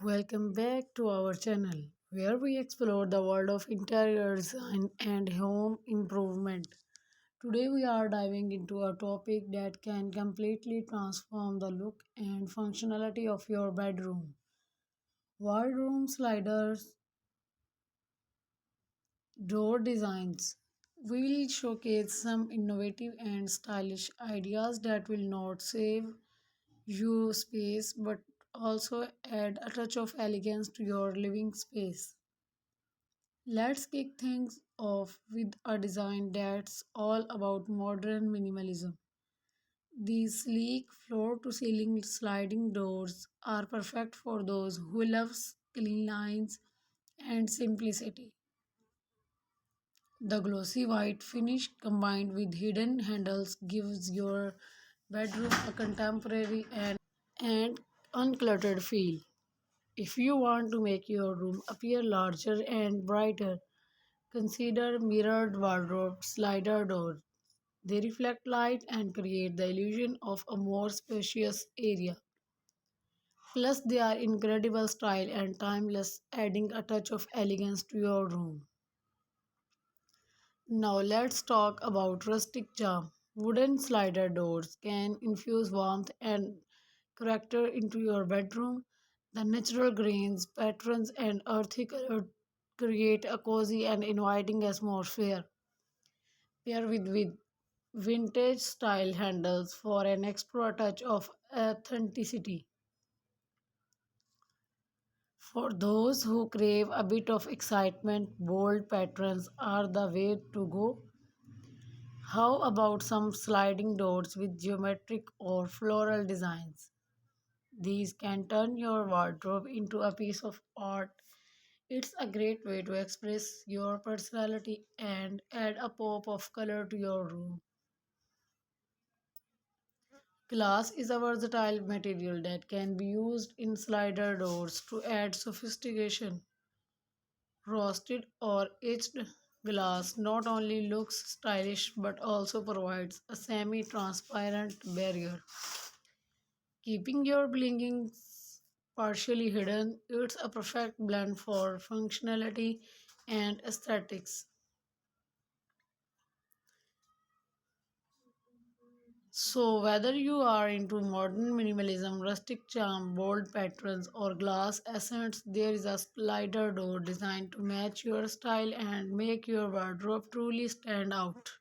Welcome back to our channel where we explore the world of interior design and home improvement. Today we are diving into a topic that can completely transform the look and functionality of your bedroom. Wardrobe sliders, door designs. We'll showcase some innovative and stylish ideas that will not save you space but also add a touch of elegance to your living space. Let's kick things off with a design that's all about modern minimalism. These sleek floor to ceiling sliding doors are perfect for those who love clean lines and simplicity. The glossy white finish combined with hidden handles gives your bedroom a contemporary and uncluttered feel. If you want to make your room appear larger and brighter, consider mirrored wardrobe slider doors. They reflect light and create the illusion of a more spacious area. Plus, they are incredible style and timeless, adding a touch of elegance to your room. Now, let's talk about rustic charm. Wooden slider doors can infuse warmth and character into your bedroom. The natural greens, patterns, and earthy color create a cozy and inviting atmosphere. Pair with vintage style handles for an extra touch of authenticity. For those who crave a bit of excitement, bold patterns are the way to go. How about some sliding doors with geometric or floral designs? These can turn your wardrobe into a piece of art. It's a great way to express your personality and add a pop of color to your room. Glass is a versatile material that can be used in slider doors to add sophistication. Frosted or etched glass not only looks stylish but also provides a semi transparent barrier, keeping your belongings partially hidden. It's a perfect blend for functionality and aesthetics. So, whether you are into modern minimalism, rustic charm, bold patterns, or glass accents, there is a slider door designed to match your style and make your wardrobe truly stand out.